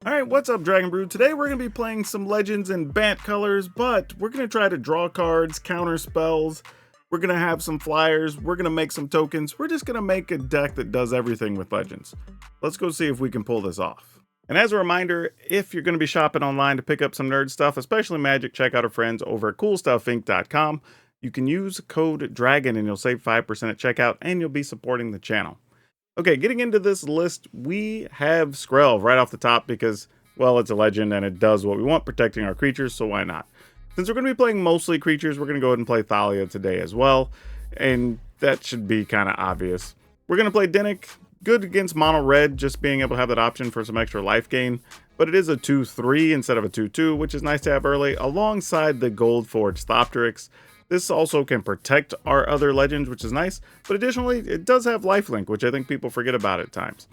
Alright, what's up, Dragon Brood? Today we're going to be playing some Legends in Bant colors, but we're going to try to draw cards, counter spells, we're going to have some flyers, we're going to make some tokens, we're just going to make a deck that does everything with Legends. Let's go see if we can pull this off. And as a reminder, if you're going to be shopping online to pick up some nerd stuff, especially Magic, check out our friends over at CoolStuffInc.com. You can use code DRAGON and you'll save 5% at checkout, and you'll be supporting the channel. Okay, getting into this list, we have Skrell right off the top because, well, it's a legend and it does what we want, protecting our creatures, so why not? Since we're going to be playing mostly creatures, we're going to go ahead and play Thalia today as well, and that should be kind of obvious. We're going to play Dinnik, good against mono red, just being able to have that option for some extra life gain, but it is a 2-3 instead of a 2-2, which is nice to have early, alongside the Gold Forged Thopterix. This also can protect our other legends, which is nice, but additionally, it does have lifelink, which I think people forget about at times.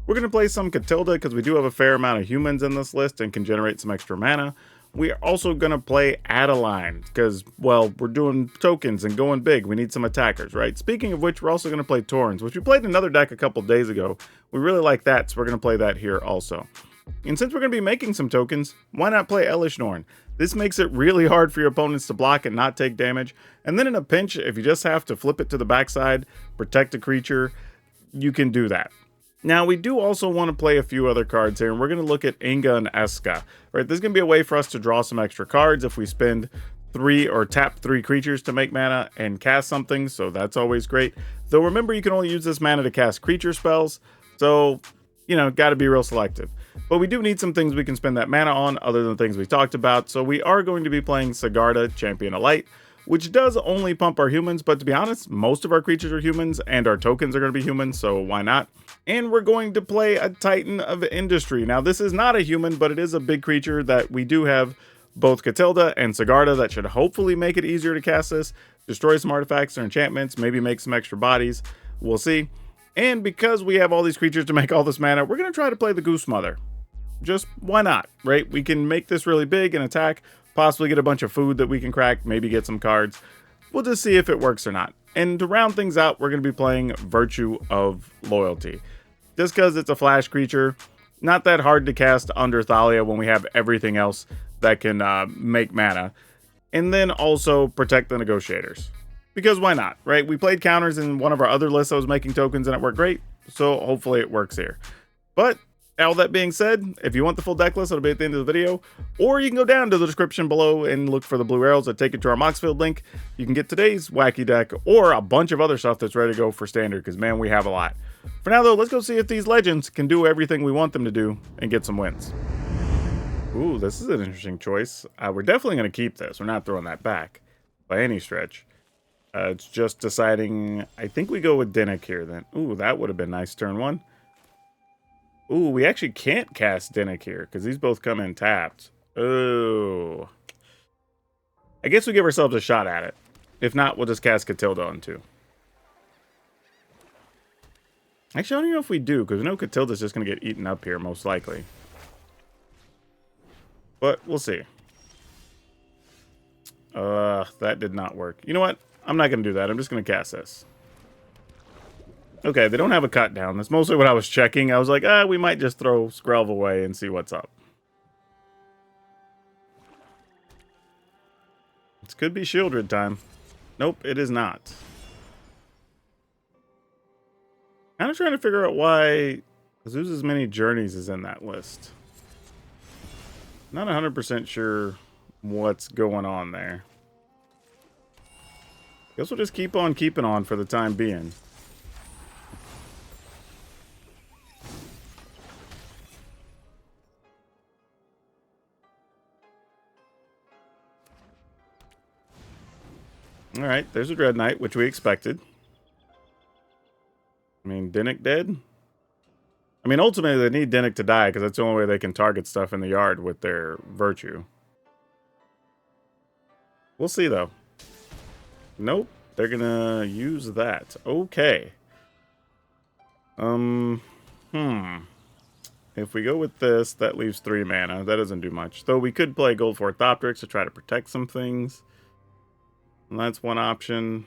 We're going to play some Catilda because we do have a fair amount of humans in this list and can generate some extra mana. We are also going to play Adeline because, well, we're doing tokens and going big. We need some attackers, right? Speaking of which, we're also going to play Torrens, which we played in another deck a couple days ago. We really like that, so we're going to play that here also. And since we're going to be making some tokens, why not play Elish Norn? This makes it really hard for your opponents to block and not take damage. And then in a pinch, if you just have to flip it to the backside, protect a creature, you can do that. Now, we do also want to play a few other cards here, and we're going to look at Inga and Eska. Right, this is going to be a way for us to draw some extra cards if we spend 3 or tap 3 creatures to make mana and cast something, so that's always great. Though remember, you can only use this mana to cast creature spells, so, you know, got to be real selective. But we do need some things we can spend that mana on other than things we talked about, so we are going to be playing Sigarda, Champion of Light, which does only pump our humans, but to be honest, most of our creatures are humans, and our tokens are going to be humans, so why not? And we're going to play a Titan of Industry. Now, this is not a human, but it is a big creature that we do have both Catilda and Sigarda that should hopefully make it easier to cast this, destroy some artifacts or enchantments, maybe make some extra bodies, we'll see. And because we have all these creatures to make all this mana, we're going to try to play the Goose Mother. Just why not, right? We can make this really big and attack, possibly get a bunch of food that we can crack, maybe get some cards. We'll just see if it works or not. And to round things out, we're going to be playing Virtue of Loyalty. Just because it's a flash creature, not that hard to cast under Thalia when we have everything else that can make mana. And then also protect the Negotiators. Because why not, right? We played counters in one of our other lists that was making tokens and it worked great. So hopefully it works here. But all that being said, if you want the full deck list, it'll be at the end of the video, or you can go down to the description below and look for the blue arrows that take you to our Moxfield link. You can get today's wacky deck or a bunch of other stuff that's ready to go for standard, because man, we have a lot. For now though, let's go see if these legends can do everything we want them to do and get some wins. Ooh, this is an interesting choice. We're definitely going to keep this. We're not throwing that back by any stretch. It's just deciding, I think we go with Dinnik here then. Ooh, that would have been nice turn 1. Ooh, we actually can't cast Dinnik here because these both come in tapped. Oh. I guess we give ourselves a shot at it. If not, we'll just cast Catilda on 2. Actually, I don't even know if we do, because we know Catilda's just going to get eaten up here, most likely. But we'll see. That did not work. You know what? I'm not going to do that. I'm just going to cast this. Okay, they don't have a cut down. That's mostly what I was checking. I was like, we might just throw Skrelv away and see what's up. This could be Shieldred time. Nope, it is not. Kind of trying to figure out why Azusa's Many Journeys is in that list. Not 100% sure what's going on there. Guess we'll just keep on keeping on for the time being. Alright, there's a Dread Knight, which we expected. I mean, Dinnik dead? I mean, ultimately, they need Dinnik to die, because that's the only way they can target stuff in the yard with their Virtue. We'll see, though. Nope, they're gonna use that. Okay. If we go with this, that leaves 3 mana. That doesn't do much. Though we could play Gold Forged Thopterix to try to protect some things. And that's one option.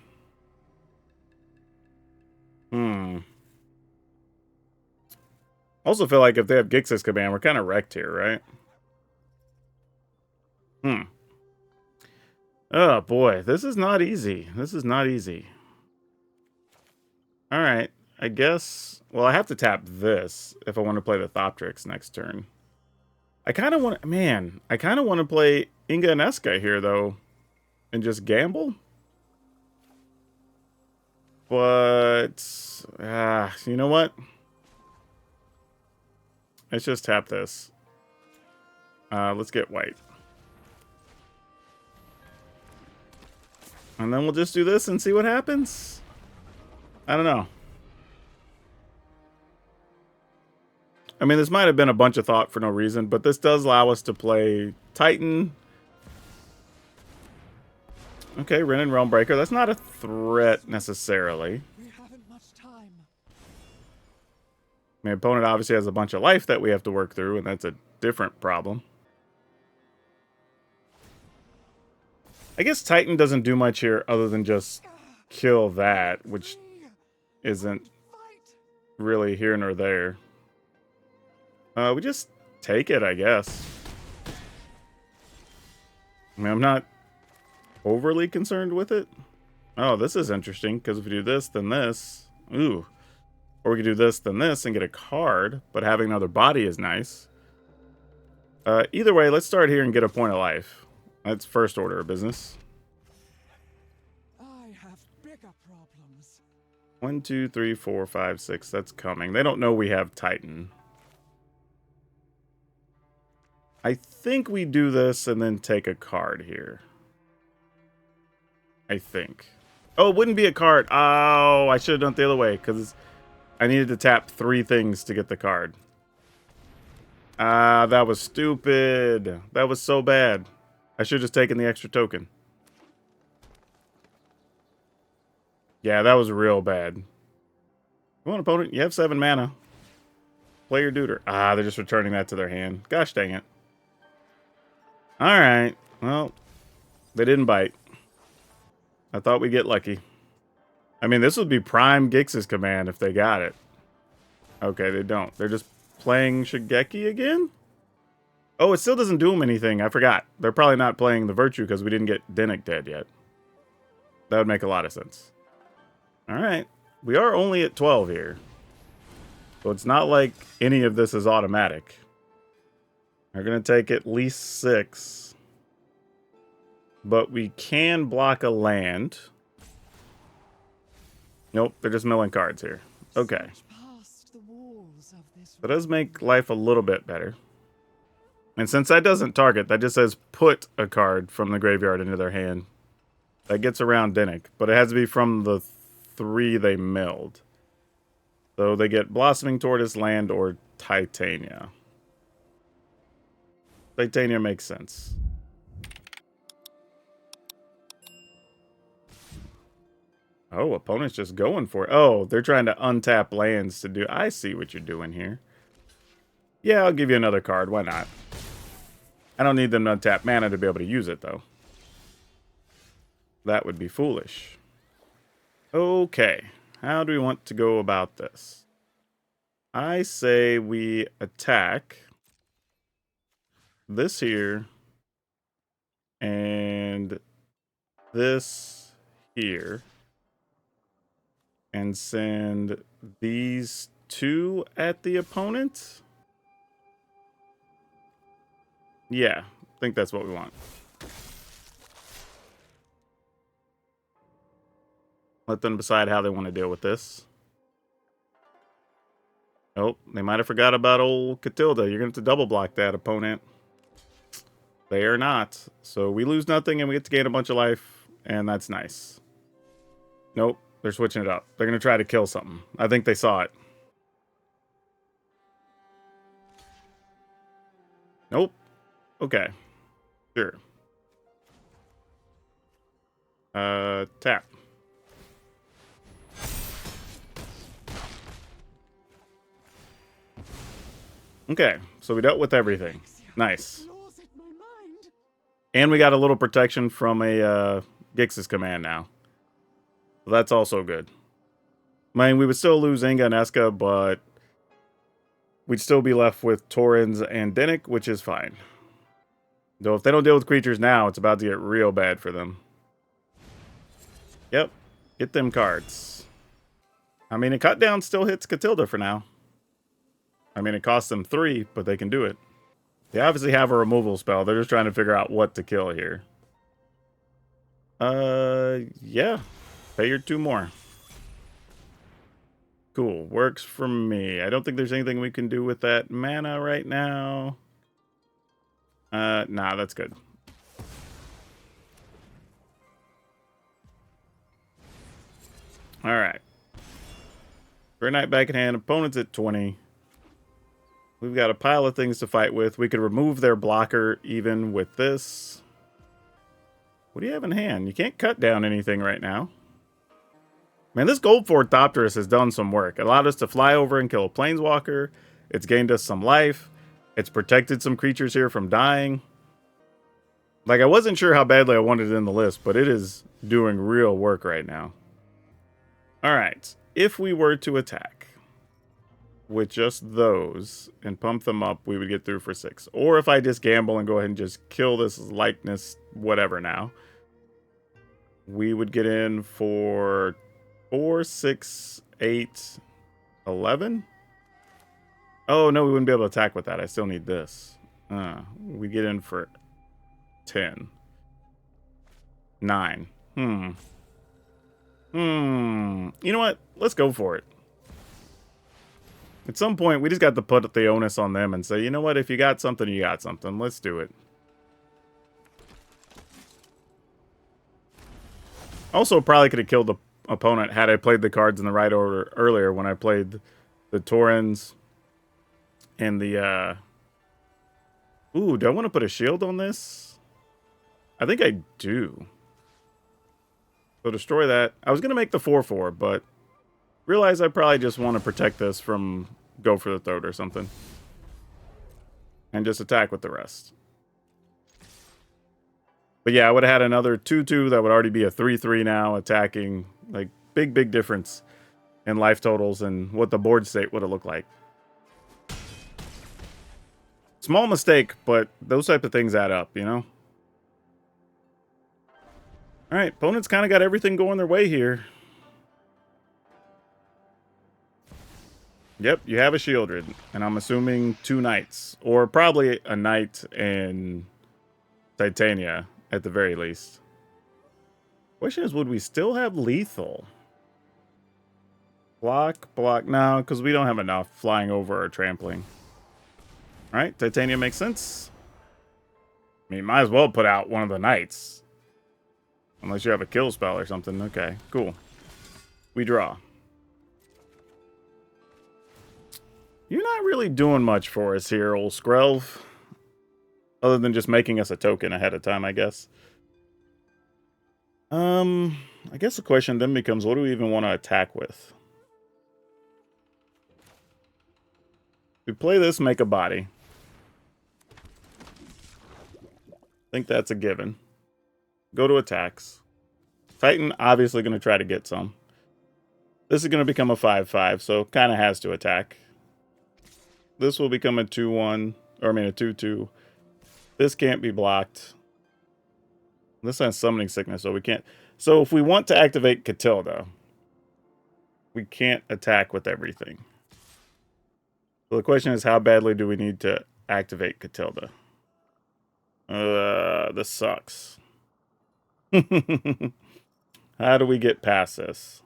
Also feel like if they have Gix's command, we're kind of wrecked here, right? Oh boy, this is not easy. This is not easy. All right, I guess. Well, I have to tap this if I want to play the Thoptrix next turn. I kind of want, man, I kind of want to play Inga and Eska here though, and just gamble. But you know what? Let's just tap this. Let's get white. And then we'll just do this and see what happens. I don't know. I mean, this might have been a bunch of thought for no reason, but this does allow us to play Titan. Okay, Ren and Realm Breaker. That's not a threat necessarily. We haven't much time. My opponent obviously has a bunch of life that we have to work through, and that's a different problem. I guess Titan doesn't do much here other than just kill that, which isn't really here nor there. We just take it, I guess. I mean, I'm not overly concerned with it. Oh, this is interesting, because if we do this, then this. Ooh. Or we could do this, then this, and get a card, but having another body is nice. Either way, let's start here and get a point of life. That's first order of business. I have bigger problems. 1, 2, 3, 4, 5, 6. That's coming. They don't know we have Titan. I think we do this and then take a card here. I think. Oh, it wouldn't be a card. Oh, I should have done it the other way because I needed to tap 3 things to get the card. That was stupid. That was so bad. I should have just taken the extra token. Yeah, that was real bad. Come on, opponent. You have 7 mana. Play your Deuter. They're just returning that to their hand. Gosh dang it. Alright. Well, they didn't bite. I thought we'd get lucky. I mean, this would be prime Gix's command if they got it. Okay, they don't. They're just playing Shigeki again? Oh, it still doesn't do them anything. I forgot. They're probably not playing the Virtue because we didn't get Dinnick dead yet. That would make a lot of sense. Alright. We are only at 12 here. So it's not like any of this is automatic. They're going to take at least 6. But we can block a land. Nope, they're just milling cards here. Okay. That does make life a little bit better. And since that doesn't target, that just says put a card from the graveyard into their hand. That gets around Dinnick, but it has to be from the 3 they milled. So they get Blossoming Tortoise, Land, or Titania. Titania makes sense. Oh, opponent's just going for it. Oh, they're trying to untap lands to do... I see what you're doing here. Yeah, I'll give you another card. Why not? I don't need them to untap mana to be able to use it, though. That would be foolish. Okay. How do we want to go about this? I say we attack this here and this here and send these 2 at the opponent. Yeah, I think that's what we want. Let them decide how they want to deal with this. Oh, they might have forgot about old Catilda. You're going to have to double block that, opponent. They are not. So we lose nothing and we get to gain a bunch of life, and that's nice. Nope, they're switching it up. They're going to try to kill something. I think they saw it. Nope. Okay. Sure. Tap. Okay, so we dealt with everything. Nice. And we got a little protection from a Gix's command now. So that's also good. I mean, we would still lose Inga and Eska, but we'd still be left with Torrens and Dennick, which is fine. Though if they don't deal with creatures now, it's about to get real bad for them. Yep. Get them cards. I mean, a cut down still hits Catilda for now. I mean, it costs them 3, but they can do it. They obviously have a removal spell. They're just trying to figure out what to kill here. Yeah. Pay your 2 more. Cool. Works for me. I don't think there's anything we can do with that mana right now. Nah, that's good. Alright. Grey Knight back in hand. Opponent's at 20. We've got a pile of things to fight with. We could remove their blocker even with this. What do you have in hand? You can't cut down anything right now. Man, this Gold Orthopterus has done some work. It allowed us to fly over and kill a Planeswalker. It's gained us some life. It's protected some creatures here from dying. Like, I wasn't sure how badly I wanted it in the list, but it is doing real work right now. Alright, if we were to attack with just those and pump them up, we would get through for 6. Or if I just gamble and go ahead and just kill this likeness, whatever now, we would get in for 4, 6, 8, 11. Oh, no, we wouldn't be able to attack with that. I still need this. We get in for 10. 9. You know what? Let's go for it. At some point, we just got to put the onus on them and say, you know what? If you got something, you got something. Let's do it. Also, probably could have killed the opponent had I played the cards in the right order earlier when I played the Torrens and the... Ooh, do I want to put a shield on this? I think I do. So destroy that. I was going to make the 4/4, but realize I probably just want to protect this from go for the throat or something. And just attack with the rest. But yeah, I would have had another 2/2 that would already be a 3/3 now, attacking. Like, big difference in life totals and what the board state would have looked like. Small mistake, but those type of things add up, you know? Alright, opponents kind of got everything going their way here. Yep, you have a Shieldred, and I'm assuming 2 knights. Or probably a knight and Titania, at the very least. Question is, would we still have lethal? Block. No, because we don't have enough flying over or trampling. Alright, Titania makes sense. I mean, might as well put out one of the knights. Unless you have a kill spell or something. Okay, cool. We draw. You're not really doing much for us here, old Skrelv. Other than just making us a token ahead of time, I guess. I guess the question then becomes, what do we even want to attack with? We play this, make a body. I think that's a given. Go to attacks. Titan obviously going to try to get some. This is going to become a 5/5, so kind of has to attack. This will become a 2/1, or I mean a 2/2. This can't be blocked. This has summoning sickness, so we can't. So if we want to activate Catilda, we can't attack with everything. So the question is, how badly do we need to activate Catilda? This sucks. How do we get past this?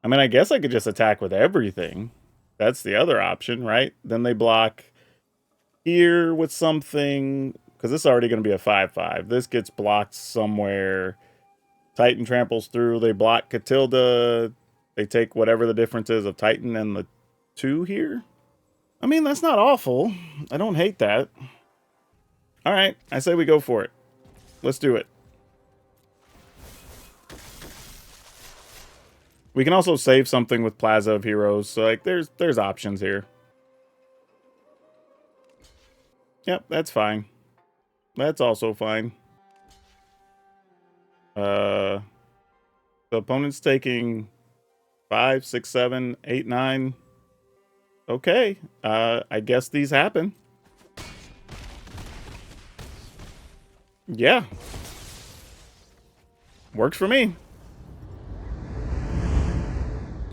I mean, I guess I could just attack with everything. That's the other option, right? Then they block here with something, because this is already going to be a 5/5. This gets blocked somewhere. Titan tramples through. They block Catilda. They take whatever the difference is of Titan and the 2 here. I mean, that's not awful. I don't hate that. All right, I say we go for it. Let's do it. We can also save something with Plaza of Heroes, so like there's options here. Yep, that's fine. That's also fine. The opponent's taking 5, 6, 7, 8, 9. Okay, I guess these happen. Yeah. Works for me.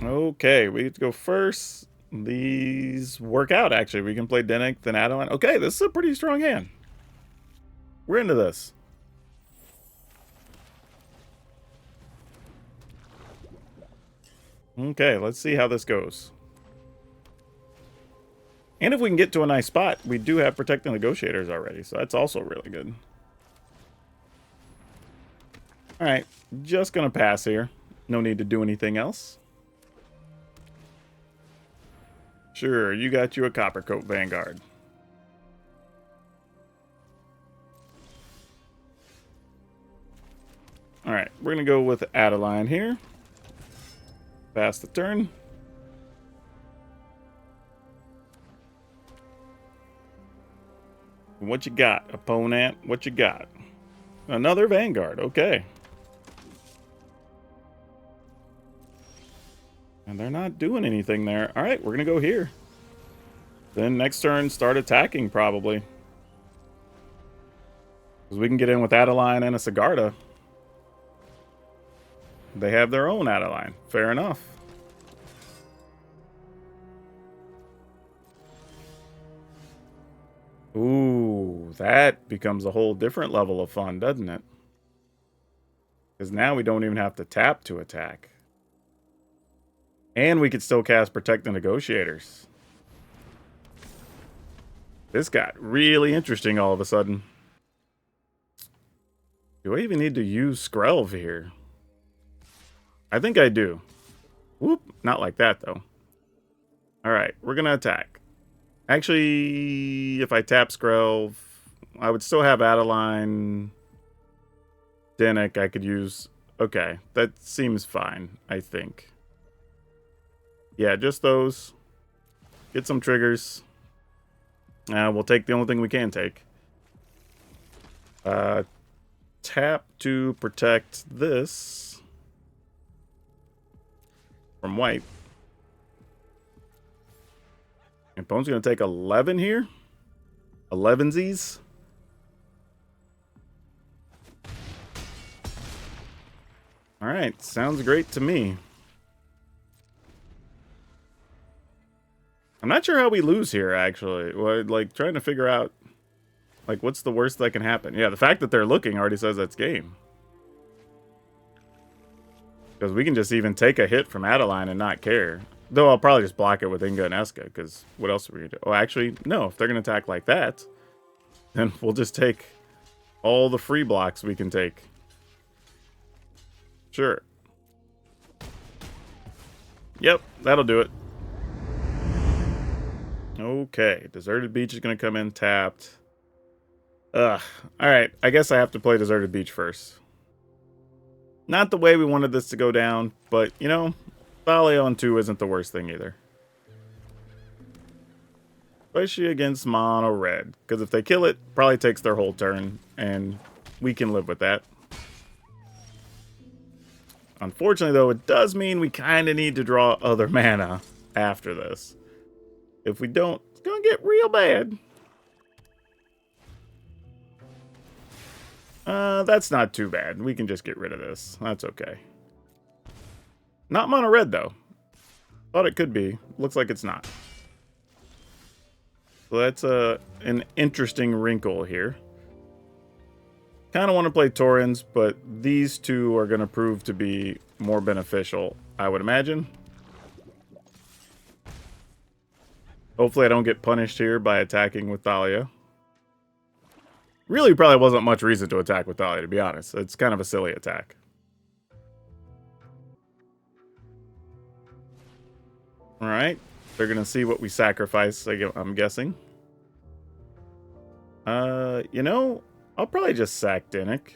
Okay, we get to go first. These work out, actually. We can play Dennick, then Adeline. Okay, this is a pretty strong hand. We're into this. Okay, let's see how this goes. And if we can get to a nice spot, we do have Protect the Negotiators already, so that's also really good. Alright, just gonna pass here. No need to do anything else. Sure, you got you a Coppercoat Vanguard. Alright, we're gonna go with Adeline here. Pass the turn. What you got, opponent? What you got? Another Vanguard, okay. And they're not doing anything there. Alright, we're gonna go here. Then next turn, start attacking, probably. Because we can get in with Adeline and a Sigarda. They have their own Adeline. Fair enough. Ooh, that becomes a whole different level of fun, doesn't it? Because now we don't even have to tap to attack. And we could still cast Protect the Negotiators. This got really interesting all of a sudden. Do I even need to use Skrelv here? I think I do. Whoop, not like that though. Alright, we're going to attack. Actually, if I tap Skrelv, I would still have Adeline. Dennick I could use. Okay, that seems fine, I think. Yeah, just those. Get some triggers. We'll take the only thing we can take. Tap to protect this from white. Opponent's going to take 11 here. 11sies. Alright, sounds great to me. I'm not sure how we lose here, actually. Like, trying to figure out, like, what's the worst that can happen? Yeah, the fact that they're looking already says that's game. Because we can just even take a hit from Adeline and not care. Though I'll probably just block it with Inga and Eska, because what else are we going to do? Oh, actually, no. If they're going to attack like that, then we'll just take all the free blocks we can take. Sure. Yep, that'll do it. Okay, Deserted Beach is going to come in tapped. Ugh. Alright, I guess I have to play Deserted Beach first. Not the way we wanted this to go down, but, you know, Thalia on 2 isn't the worst thing either. Especially against mono red, because if they kill it, probably takes their whole turn, and we can live with that. Unfortunately, though, it does mean we kind of need to draw other mana after this. If we don't, it's going to get real bad. That's not too bad. We can just get rid of this. That's okay. Not mono red, though. Thought it could be. Looks like it's not. So that's an interesting wrinkle here. Kind of want to play Taurens, but these two are going to prove to be more beneficial, I would imagine. Hopefully I don't get punished here by attacking with Thalia. Really probably wasn't much reason to attack with Thalia, to be honest. It's kind of a silly attack. Alright. They're going to see what we sacrifice, I'm guessing. You know, I'll probably just sack Dennick.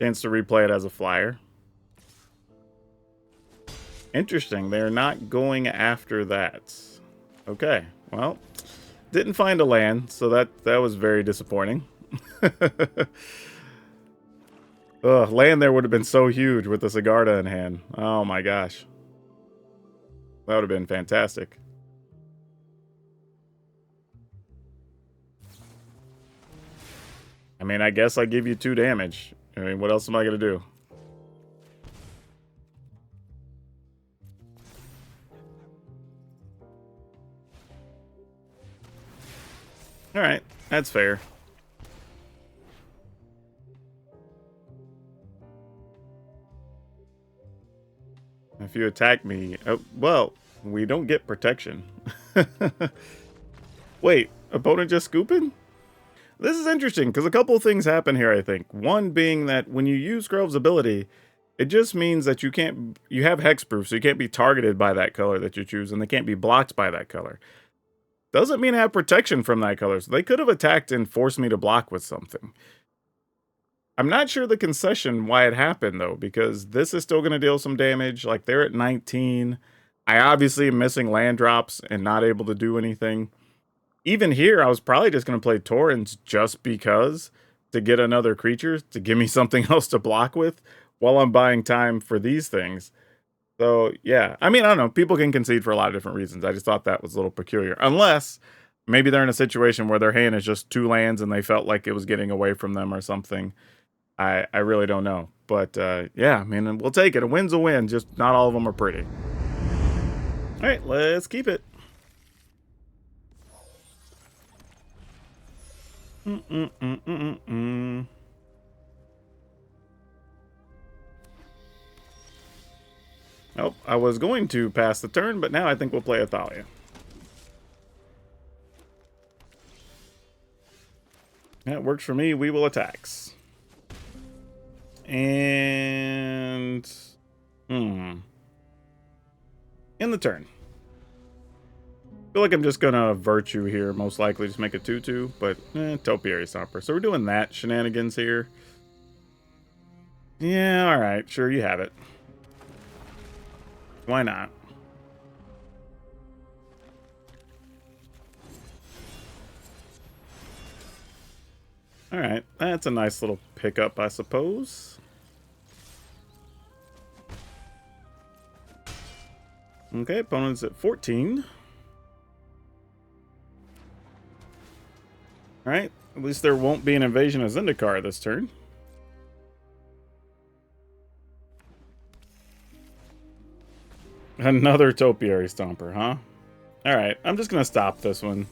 Chance to replay it as a flyer. Interesting. They're not going after that. Okay. Well, didn't find a land, so that was very disappointing. Ugh, land there would have been so huge with the Sigarda in hand. Oh my gosh. That would have been fantastic. I mean, I guess I give you 2 damage. I mean, what else am I going to do? Alright, that's fair. If you attack me... Oh, well, we don't get protection. Wait, opponent just scooping? This is interesting, because a couple of things happen here, I think. One being that when you use Grove's ability, it just means that you have hexproof, so you can't be targeted by that color that you choose, and they can't be blocked by that color. Doesn't mean I have protection from that color, so they could have attacked and forced me to block with something. I'm not sure the concession why it happened, though, because this is still going to deal some damage. Like, they're at 19. I obviously am missing land drops and not able to do anything. Even here, I was probably just going to play Torrens just because, to get another creature, to give me something else to block with, while I'm buying time for these things. So, yeah. I mean, I don't know. People can concede for a lot of different reasons. I just thought that was a little peculiar. Unless, maybe they're in a situation where their hand is just 2 lands and they felt like it was getting away from them or something. I really don't know. But, yeah, I mean, we'll take it. A win's a win. Just not all of them are pretty. All right, let's keep it. Oh, I was going to pass the turn, but now I think we'll play Athalia. That works for me. We will attacks. And... in the turn. I feel like I'm just going to Virtue here, most likely. Just make a 2-2, but Topiary Stomper. So we're doing that shenanigans here. Yeah, alright. Sure, you have it. Why not? Alright, that's a nice little pickup, I suppose. Okay, opponent's at 14. Alright, at least there won't be an Invasion of Zendikar this turn. Another Topiary Stomper, huh? Alright, I'm just gonna stop this one.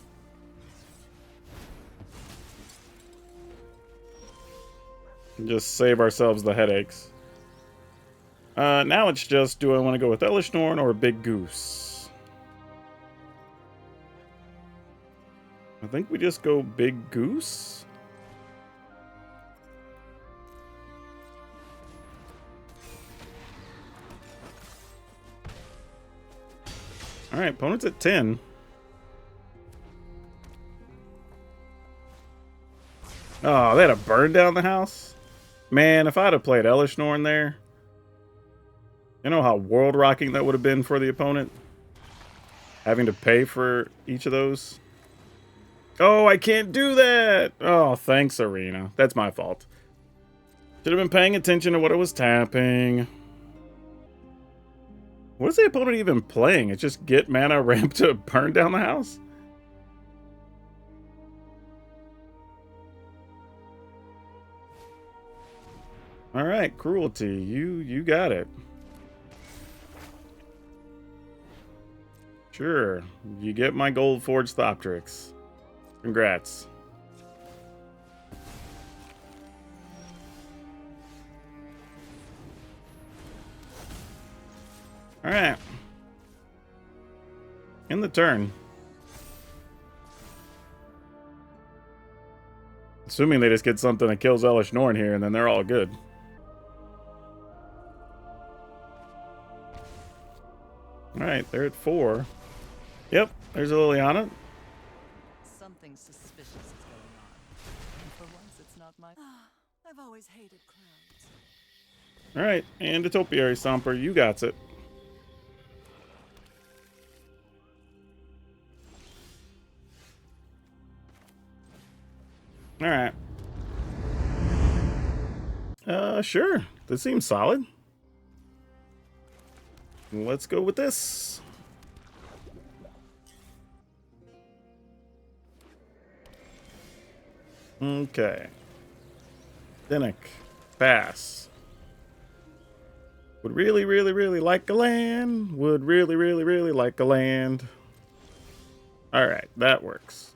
Just save ourselves the headaches. Now it's just, do I want to go with Elishnorn or Big Goose? I think we just go Big Goose. Alright, opponent's at 10. Oh, they had a burn down the house? Man, if I'd have played Elishnorn there, you know how world-rocking that would have been for the opponent? Having to pay for each of those? Oh, I can't do that! Oh, thanks, Arena. That's my fault. Should have been paying attention to what I was tapping. What is the opponent even playing? It's just get mana ramp to burn down the house? Alright, Cruelty. You got it. Sure. You get my Gold Forged Thoptrix. Congrats. Alright. In the turn. Assuming they just get something that kills Elishnorn here, and then they're all good. Alright, they're at 4. Yep, there's a Liliana. Something suspicious is going on. And for once, it's not my... I've always hated clowns. Alright, and a Topiary Stomper, you got it. Alright. Sure. This seems solid. Let's go with this. Okay. Dinnick. Pass. Would really, really, really like a land. Would really, really, really like a land. Alright, that works.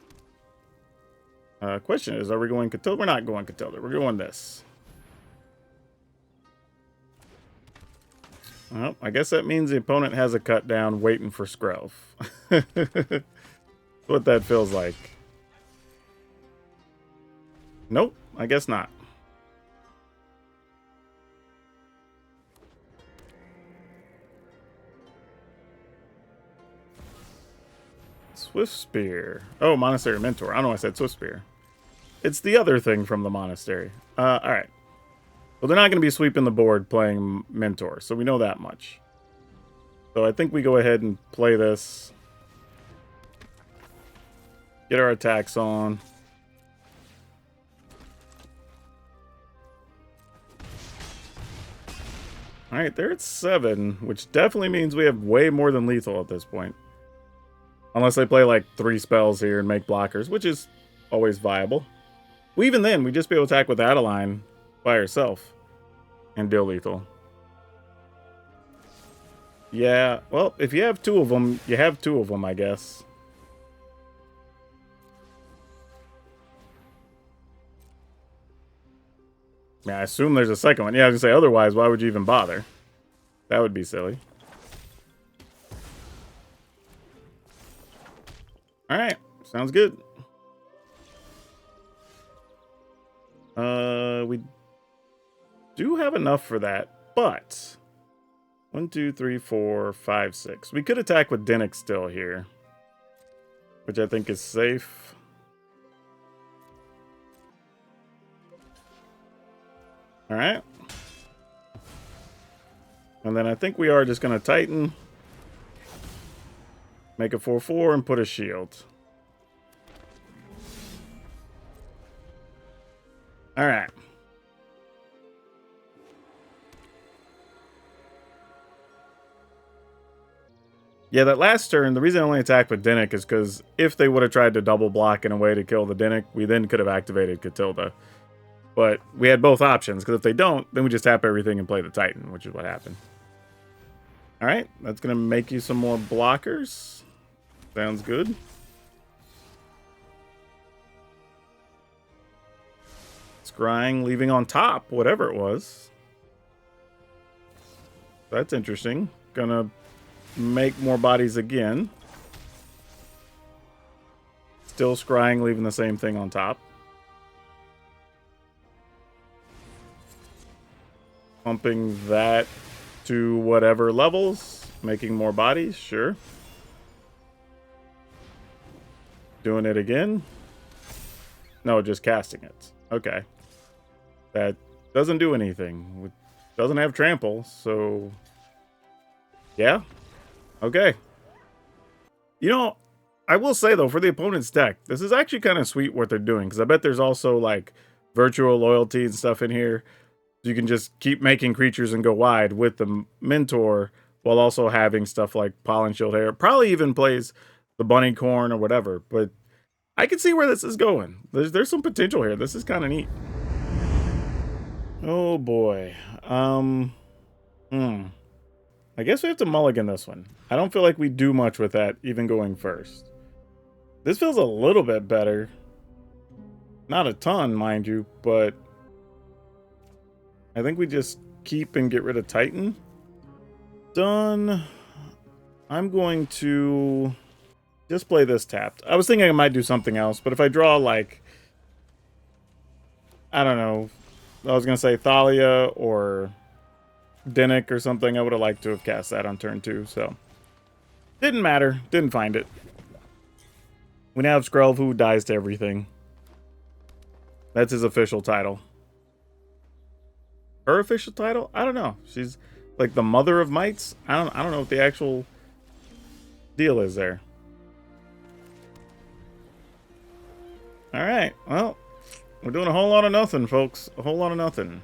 Question is, are we going Catilda? We're not going Catilda. We're going this. Well, I guess that means the opponent has a cut down waiting for Skrelv. What that feels like. Nope, I guess not. Swift Spear. Oh, Monastery Mentor. I don't know why I said Swift Spear. It's the other thing from the Monastery. Alright. Well, they're not going to be sweeping the board playing Mentor, so we know that much. So I think we go ahead and play this. Get our attacks on. Alright, they're at 7, which definitely means we have way more than lethal at this point. Unless they play like 3 spells here and make blockers, which is always viable. Well, even then, we'd just be able to attack with Adeline by herself and deal lethal. Yeah, well, if you have 2 of them, you have 2 of them, I guess. Yeah, I assume there's a second one. Yeah, I was going to say, otherwise, why would you even bother? That would be silly. Alright, sounds good. We do have enough for that, but 1, 2, 3, 4, 5, 6. We could attack with Dinnick still here, which I think is safe. Alright. And then I think we are just going to Titan, make a 4/4, and put a shield. Alright. Yeah, that last turn, the reason I only attacked with Dinnick is because if they would have tried to double block in a way to kill the Dinnick, we then could have activated Catilda. But we had both options, because if they don't, then we just tap everything and play the Titan, which is what happened. Alright, that's going to make you some more blockers. Sounds good. Scrying, leaving on top, whatever it was. That's interesting. Gonna make more bodies again. Still scrying, leaving the same thing on top. Pumping that to whatever levels. Making more bodies, sure. Doing it again. No, just casting it. Okay. That doesn't do anything. It doesn't have trample, so... yeah. Okay. You know, I will say, though, for the opponent's deck, this is actually kind of sweet what they're doing, because I bet there's also, like, virtual loyalty and stuff in here. You can just keep making creatures and go wide with the Mentor, while also having stuff like Pollen Shield Hair. Probably even plays the Bunny Corn or whatever, but I can see where this is going. There's some potential here. This is kind of neat. Oh, boy. I guess we have to mulligan this one. I don't feel like we do much with that, even going first. This feels a little bit better. Not a ton, mind you, but I think we just keep and get rid of Titan. Done. I'm going to just play this tapped. I was thinking I might do something else, but if I draw, like, I don't know, I was going to say Thalia or Dinnick or something, I would have liked to have cast that on turn 2, so. Didn't matter. Didn't find it. We now have Skrelv, who dies to everything. That's his official title. Her official title? I don't know. She's like the mother of mites? I don't know what the actual deal is there. Alright, well, we're doing a whole lot of nothing, folks. A whole lot of nothing.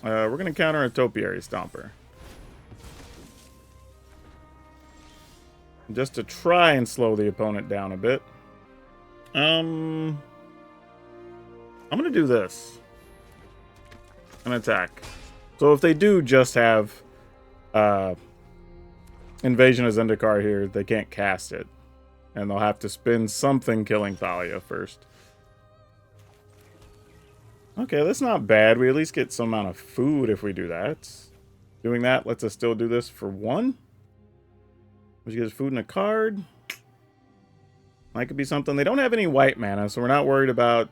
We're going to counter a Topiary Stomper. Just to try and slow the opponent down a bit. I'm going to do this. An attack. So if they do just have Invasion of Zendikar here, they can't cast it. And they'll have to spin something killing Thalia first. Okay, that's not bad. We at least get some amount of food if we do that. Doing that lets us still do this for 1. Which gives food and a card. That could be something. They don't have any white mana, so we're not worried about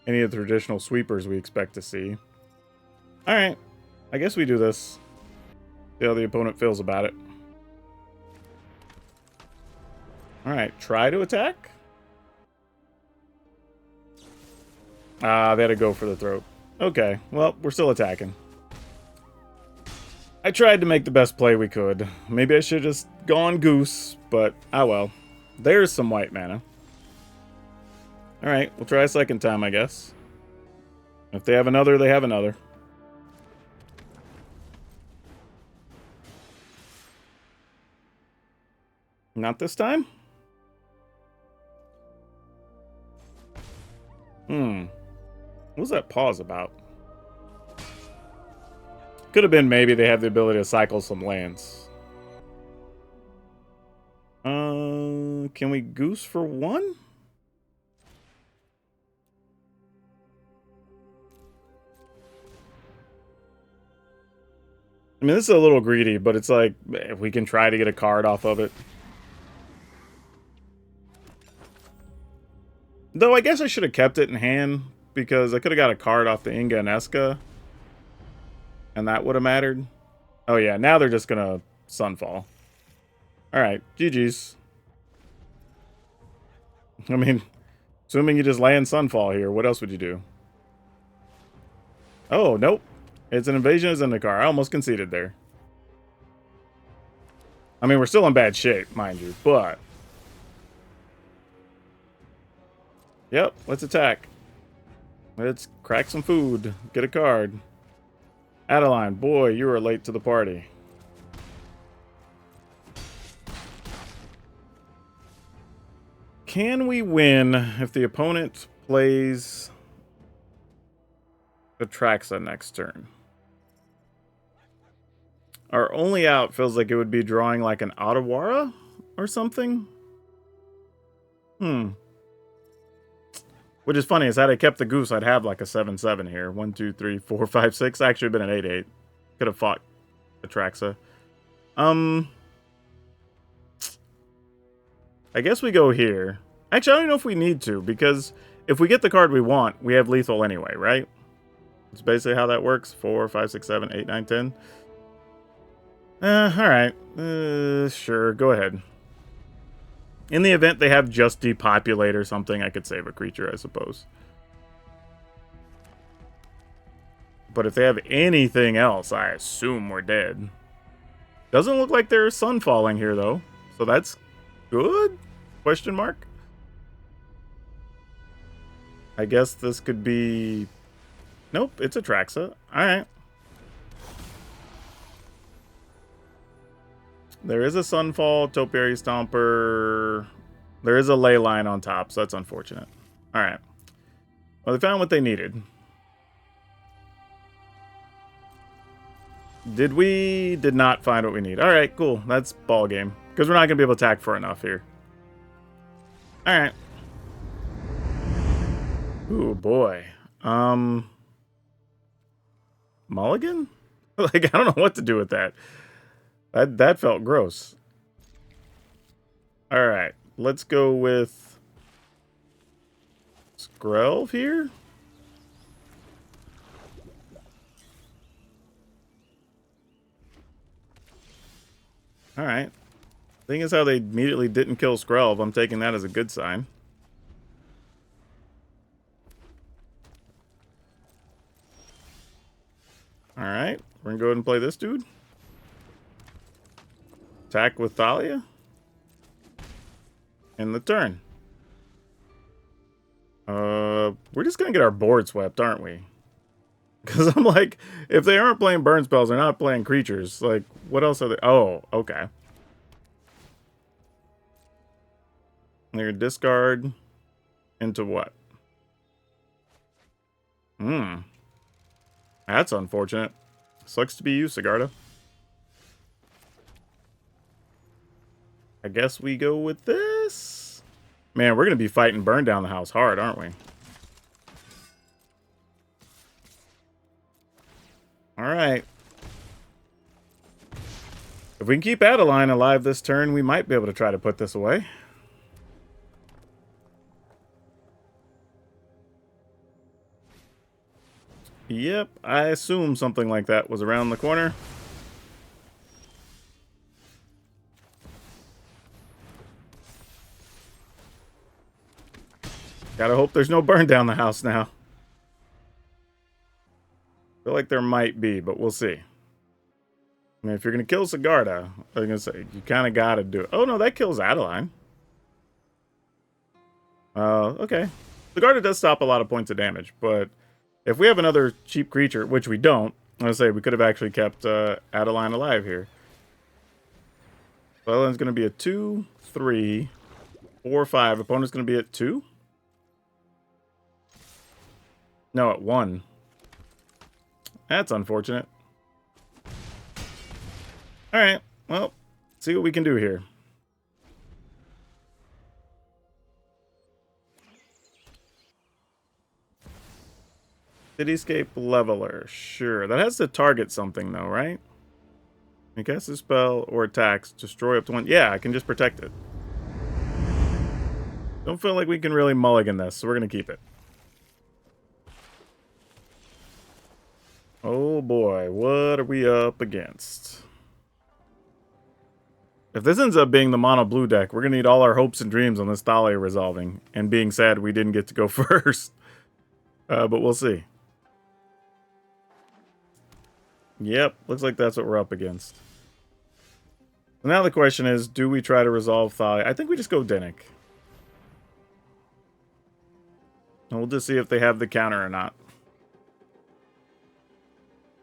any of the traditional sweepers we expect to see. Alright. I guess we do this. See how the opponent feels about it. Alright, try to attack. Ah, they had to go for the throat. Okay, well, we're still attacking. I tried to make the best play we could. Maybe I should have just gone goose, but ah well. There's some white mana. Alright, we'll try a second time, I guess. If they have another, they have another. Not this time? What was that pause about? Could have been maybe they have the ability to cycle some lands. Can we goose for 1? I mean, this is a little greedy, but it's like, if we can try to get a card off of it. Though I guess I should have kept it in hand, because I could have got a card off the Inga and Eska. And that would have mattered. Oh yeah, now they're just gonna Sunfall. Alright, GG's. I mean, assuming you just land Sunfall here, what else would you do? Oh, nope. It's an Invasion of Zendikar. I almost conceded there. I mean, we're still in bad shape, mind you, but... Yep, let's attack. Let's crack some food. Get a card. Adeline, boy, you are late to the party. Can we win if the opponent plays Atraxa next turn? Our only out feels like it would be drawing like an Otawara or something. Which is funny, is had I kept the goose, I'd have like a 7-7 here. 1, 2, 3, 4, 5, 6. Actually been an 8-8. Could have fought Atraxa. I guess we go here. Actually, I don't know if we need to, because if we get the card we want, we have lethal anyway, right? It's basically how that works. 4, 5, 6, 7, 8, 9, 10. Alright. Sure, go ahead. In the event they have just depopulate or something, I could save a creature, I suppose. But if they have anything else, I assume we're dead. Doesn't look like there's sun falling here, though. So that's good? Question mark? I guess this could be... Nope, it's Atraxa. Alright. There is a Sunfall, Topiary Stomper. There is a ley line on top, so that's unfortunate. Alright. Well, they found what they needed. Did not find what we need. Alright, cool. That's ball game. Because we're not going to be able to attack for enough here. Alright. Ooh, boy. Mulligan? Like, I don't know what to do with that. That felt gross. Alright, let's go with Skrelv here. Alright. Thing is how they immediately didn't kill Skrelv. I'm taking that as a good sign. Alright, we're gonna go ahead and play this dude. Attack with Thalia. In the turn. We're just gonna get our board swept, aren't we? Because I'm like, if they aren't playing burn spells, they're not playing creatures. Like, what else are they? Oh, okay. They're discard into what? That's unfortunate. Sucks to be you, Sigarda. I guess we go with this. Man, we're going to be fighting burn down the house hard, aren't we? All right. If we can keep Adeline alive this turn, we might be able to try to put this away. Yep, I assume something like that was around the corner. Gotta hope there's no burn down the house now. Feel like there might be, but we'll see. I mean, if you're gonna kill Sigarda, I was gonna say you kind of gotta do it. Oh no, that kills Adeline. Okay. Sigarda does stop a lot of points of damage, but if we have another cheap creature, which we don't, I was gonna say we could have actually kept Adeline alive here. So Adeline's gonna be a 2, 3, 4, 5. Opponent's gonna be at 2. No, at 1. That's unfortunate. Alright, well, see what we can do here. Cityscape Leveler. Sure. That has to target something, though, right? You cast a spell or attacks, destroy up to 1. Yeah, I can just protect it. Don't feel like we can really mulligan this, so we're going to keep it. Oh boy, what are we up against? If this ends up being the mono blue deck, we're going to need all our hopes and dreams on this Thalia resolving, and being sad we didn't get to go first. But we'll see. Yep, looks like that's what we're up against. So now the question is, do we try to resolve Thalia? I think we just go Dinnik. And we'll just see if they have the counter or not.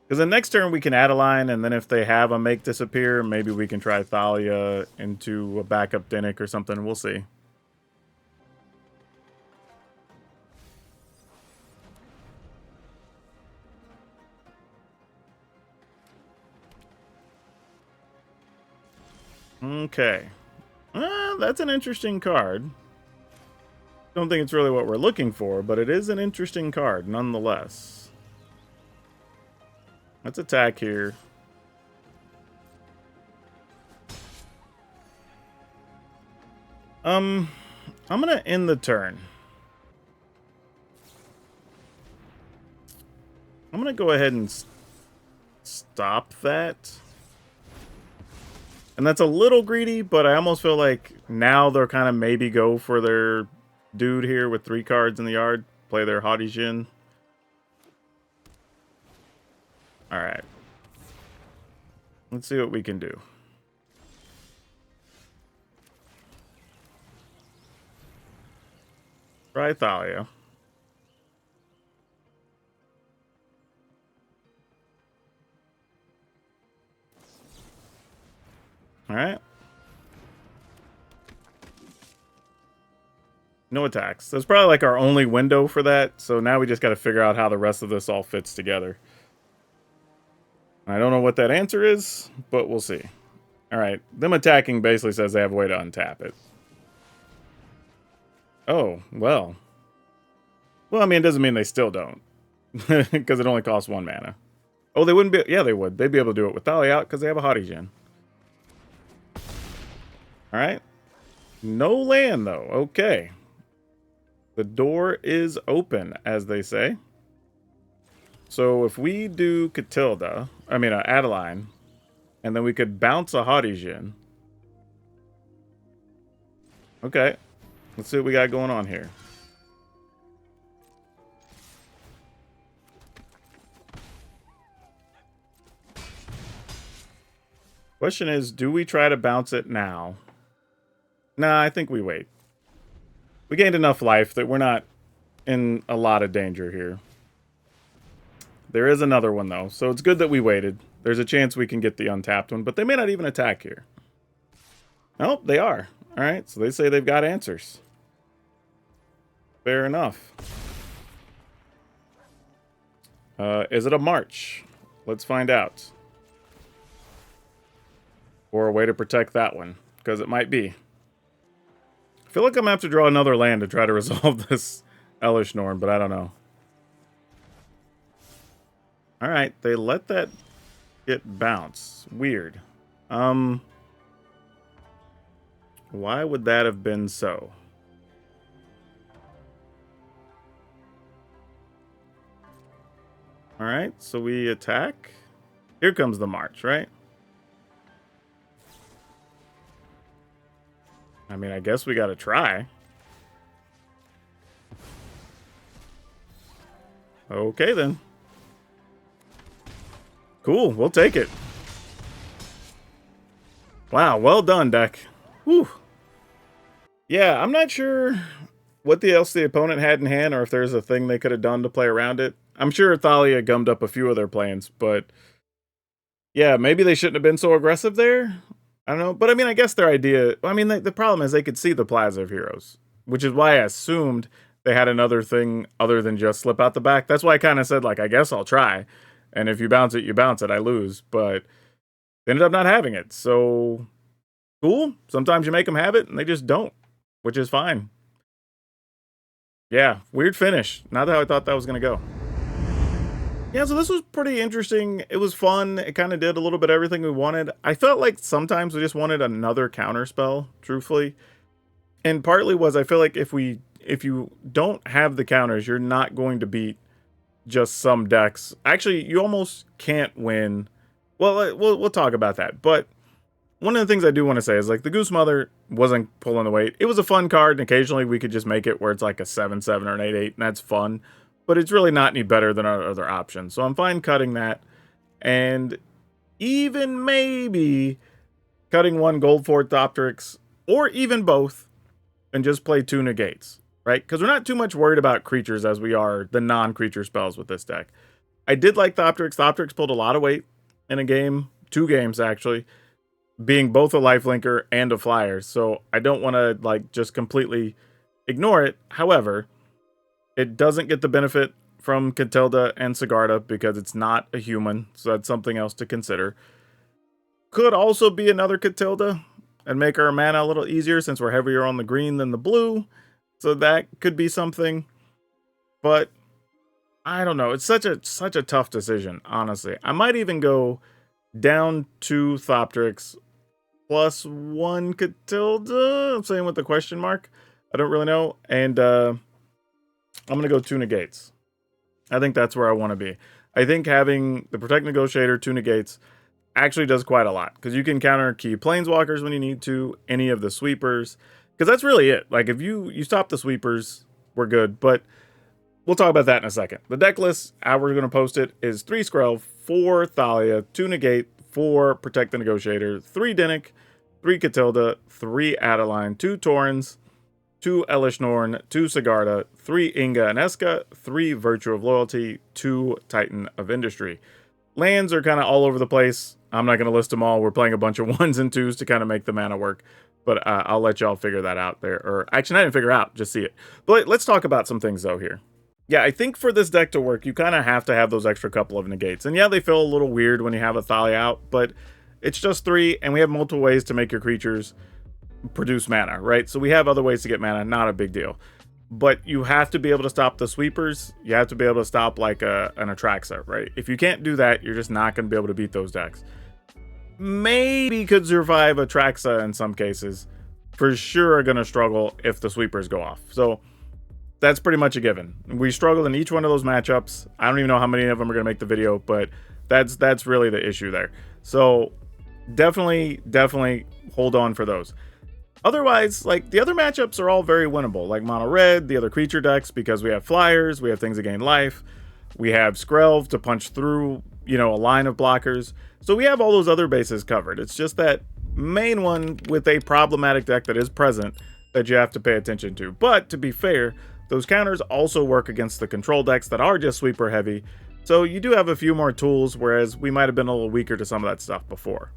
Because the next turn we can Adeline, and then if they have a make disappear, maybe we can try Thalia into a backup Dinnik or something. We'll see. Okay. That's an interesting card. Don't think it's really what we're looking for, but it is an interesting card nonetheless. Let's attack here. I'm gonna end the turn. I'm gonna go ahead and stop that. And that's a little greedy, but I almost feel like now they'll kind of maybe go for their dude here with 3 cards in the yard. Play their Haughty Jin. Alright. Let's see what we can do. Try Thalia. Alright. No attacks. That's probably like our only window for that. So now we just got to figure out how the rest of this all fits together. I don't know what that answer is, but we'll see. Alright. Them attacking basically says they have a way to untap it. Oh, well. Well, I mean, it doesn't mean they still don't. Because it only costs 1 mana. Oh, they wouldn't be... Yeah, they would. They'd be able to do it with Thalia out because they have a Haughty Jin. Alright. No land, though. Okay. The door is open, as they say. So if we do Adeline, and then we could bounce a Haughty Jin. Okay. Let's see what we got going on here. Question is, do we try to bounce it now? Nah, I think we wait. We gained enough life that we're not in a lot of danger here. There is another one, though, so it's good that we waited. There's a chance we can get the untapped one, but they may not even attack here. Oh, they are. All right, so they say they've got answers. Fair enough. Is it a march? Let's find out. Or a way to protect that one, because it might be. I feel like I'm going to have to draw another land to try to resolve this Elish Norn, but I don't know. Alright, they let that get bounce. Weird. Why would that have been so? Alright, so we attack. Here comes the march, right? I mean, I guess we gotta try. Okay, then. Cool, we'll take it. Wow, well done, deck. Whew. Yeah, I'm not sure what else the opponent had in hand, or if there's a thing they could have done to play around it. I'm sure Thalia gummed up a few of their plans, but yeah, maybe they shouldn't have been so aggressive there. I don't know, but I mean, I guess their idea, I mean, the problem is they could see the Plaza of Heroes, which is why I assumed they had another thing other than just slip out the back. That's why I kind of said, like, I guess I'll try. And if you bounce it, you bounce it, I lose. But they ended up not having it. So, cool. Sometimes you make them have it, and they just don't, which is fine. Yeah, weird finish. Not how I thought that was going to go. Yeah, so this was pretty interesting. It was fun. It kind of did a little bit everything we wanted. I felt like sometimes we just wanted another counter spell, truthfully. And partly was I feel like if you don't have the counters, you're not going to beat just some decks. Actually, you almost can't win. Well, we'll talk about that. But one of the things I do want to say is, like, the Goose Mother wasn't pulling the weight. It was a fun card, and occasionally we could just make it where it's like a 7/7 or an 8/8, and that's fun. But it's really not any better than our other options. So I'm fine cutting that. And even maybe cutting one Gold Fort Thoptrix, or even both, and just play 2 negates, right? Because we're not too much worried about creatures as we are the non-creature spells with this deck. I did like Thoptrix. Thoptrix pulled a lot of weight in a game, 2 games actually, being both a lifelinker and a flyer. So I don't want to, like, just completely ignore it. However, it doesn't get the benefit from Catilda and Sigarda because it's not a human, so that's something else to consider. Could also be another Catilda and make our mana a little easier since we're heavier on the green than the blue, so that could be something. But I don't know. It's such a tough decision, honestly. I might even go down 2 Thoptrix plus 1 Catilda. I'm saying with the question mark. I don't really know. And I'm going to go 2 negates. I think that's where I want to be. I think having the Protect Negotiator, 2 negates, actually does quite a lot. Because you can counter key Planeswalkers when you need to, any of the sweepers. Because that's really it. Like, if you stop the sweepers, we're good. But we'll talk about that in a second. The deck list, how we're going to post it, is 3 Skrelv, 4 Thalia, 2 negate, 4 Protect the Negotiator, 3 Dinnik, 3 Catilda, 3 Adeline, 2 Torrens, 2 Elish Norn, 2 Sigarda, 3 Inga and Eska, 3 Virtue of Loyalty, 2 Titan of Industry. Lands are kind of all over the place. I'm not going to list them all. We're playing a bunch of 1s and 2s to kind of make the mana work. But I'll let y'all figure that out there. Or actually, I didn't figure out, just see it. But let's talk about some things, though, here. Yeah, I think for this deck to work, you kind of have to have those extra couple of negates. And yeah, they feel a little weird when you have a Thalia out, but it's just 3, and we have multiple ways to make your creatures produce mana, right? So we have other ways to get mana, not a big deal. But you have to be able to stop the sweepers. You have to be able to stop, like, an Atraxa, right? If you can't do that, you're just not going to be able to beat those decks. Maybe could survive Atraxa in some cases. For sure are going to struggle if the sweepers go off. So that's pretty much a given. We struggled in each one of those matchups. I don't even know how many of them are going to make the video, but that's really the issue there. So definitely hold on for those. Otherwise, like, the other matchups are all very winnable. Like mono red, the other creature decks, because we have flyers, we have things that gain life, we have Skrelv to punch through, you know, a line of blockers. So we have all those other bases covered. It's just that main one with a problematic deck that is present that you have to pay attention to. But to be fair, those counters also work against the control decks that are just sweeper heavy. So you do have a few more tools, whereas we might have been a little weaker to some of that stuff before.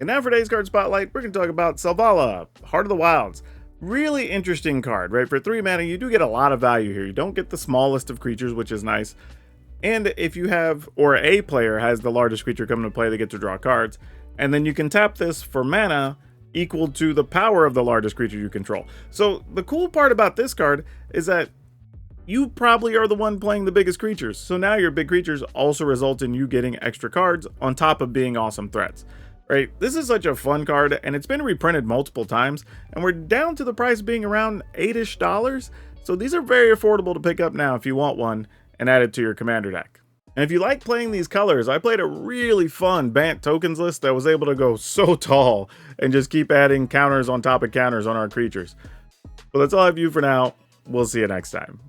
And now for today's card spotlight, we're going to talk about Selvala, Heart of the Wilds. Really interesting card, right? For 3 mana, you do get a lot of value here. You don't get the smallest of creatures, which is nice. And if you have, or a player has the largest creature come into play, they get to draw cards. And then you can tap this for mana equal to the power of the largest creature you control. So the cool part about this card is that you probably are the one playing the biggest creatures. So now your big creatures also result in you getting extra cards on top of being awesome threats. Right? This is such a fun card, and it's been reprinted multiple times, and we're down to the price being around $8-ish. So these are very affordable to pick up now if you want one and add it to your commander deck. And if you like playing these colors, I played a really fun Bant tokens list that was able to go so tall and just keep adding counters on top of counters on our creatures. But that's all I have for you for now. We'll see you next time.